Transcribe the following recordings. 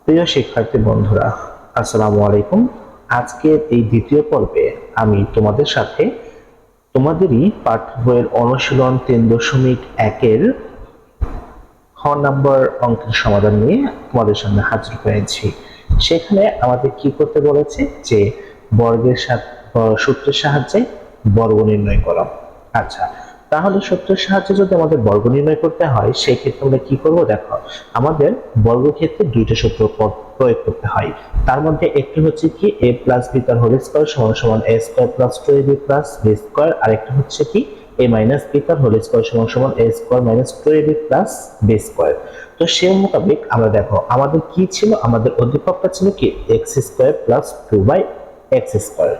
প্রিয় শিক্ষার্থী বন্ধুরা, আসসালামু আলাইকুম। আজকের এই দ্বিতীয় পর্বে আমি তোমাদের সাথে তোমাদেরই পাঠ্য বইয়ের অনুশীলন 3.1-এর খ নাম্বার অঙ্কের সমাধান নিয়ে তোমাদের সামনে হাজির হয়েছি। সেখানে আমাদের কি করতে বলেছে যে বর্গের সাথে সূত্রের সাহায্যে বর্গ নির্ণয় করা। আচ্ছা, তাহলে সূত্রের সাহায্যে যদি আমাদের বর্গ নির্ণয় করতে হয় সেই ক্ষেত্রে আমরা কি করব? দেখো, আমাদের বর্গক্ষেত্রে দুইটা সূত্র প্রয়োগ করতে হয়। তার মধ্যে একটি হচ্ছে কি a প্লাস b তার হোল স্কয়ার সমান সমান a square plus 2ab plus b square, আর একটা হচ্ছে কি a মাইনাস b তার হোল স্কয়ার সমান সমান a square minus 2ab plus b square. তো সেই মোতাবেক আমরা দেখো আমাদের কি ছিল, আমাদের অধিপকটা ছিল কি x square plus 2/x square.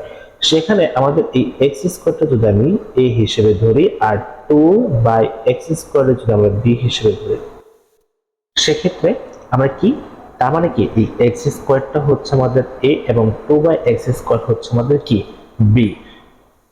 সেখানে আমাদের এই x স্কয়ারটা যদি আমি a হিসেবে ধরি আর 2/x স্কয়ার যদি আমরা b হিসেবে ধরি, সেক্ষেত্রে আমরা কি, তার মানে কি এই x স্কয়ারটা হচ্ছে আমাদের a এবং 2/x স্কয়ার হচ্ছে আমাদের কি b।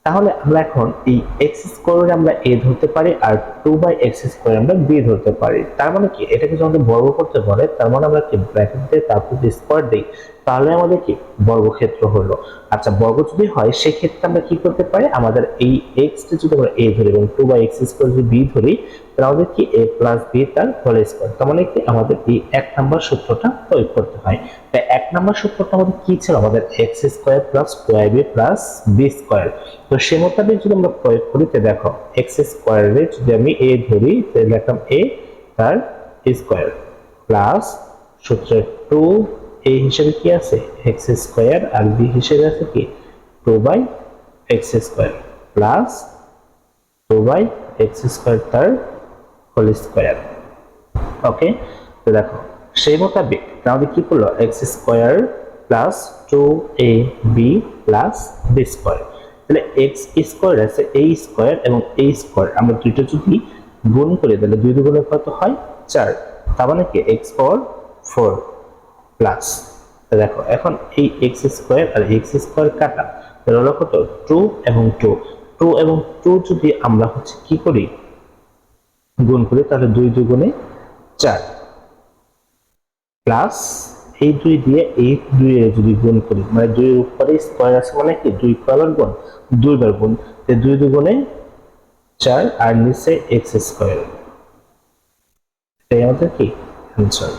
তাহলে আমরা এখন এই x স্কয়ার আমরা a ধরতে পারি আর 2/x স্কয়ার আমরা b ধরতে পারি। তার মানে কি এটাকে যখন বর্গ করতে বলে তার মানে আমরা কি ব্র্যাকেট দিয়ে তারপর যদি স্কয়ার দেই তাহলে আমাদের কি বর্গক্ষেত্র হলো। আচ্ছা, বর্গ যদি হয় সেক্ষেত্রে আমরা কি করতে পারি, আমাদের এই x টা যদি আমরা a ধরি এবং 2/x স্কয়ার যদি b ধরি তাহলে আমাদের কি a প্লাস b তার হোল স্কয়ার। তার মানে কি আমাদের এই এক নাম্বার সূত্রটা প্রয়োগ করতে হয়। তাই এক নাম্বার সূত্রটা আমাদের কি ছিল, আমাদের x square plus 2ab plus b square. তো সে মোতাবেক যদি আমরা প্রয়োগ করি তো দেখো x স্কয়ারে যদি আমি a ধরি তাহলে লিখলাম a তার স্কয়ার প্লাস সূত্রে 2a হিসেবে কি আছে x স্কয়ার আর b হিসেবে আছে কি 2/x square plus 2/x square তার হোল স্কয়ার। ওকে, তো দেখো সেই মোতাবেক আমাদের কি করলো x square plus 2ab plus b square. তাহলে x স্কয়ার আছে a স্কয়ার এবং a স্কয়ার আমরা দুইটা যদি গুণ করি তাহলে 2 দুগুণে কত হয় 4। তার মানে কি x পাওয়ার 4 প্লাস, দেখো এখন এই x স্কয়ার আর x স্কয়ার কাটা তাহলে হলো কত 2 এবং 2 এবং 2 যদি আমরা হচ্ছে কি করি গুণ করি তাহলে 2 দুগুণে 4 প্লাস এই 2 দিয়ে এই 2 এর যদি গুণ করি মানে 2 এর উপরে স্কয়ার আছে মানে কি 2 কয়বার গুণ 2 বার গুণ, তাই 2 দুগুণে 4 আর নিচে x স্কয়ার। এটাই আমাদের কি অ্যানসার।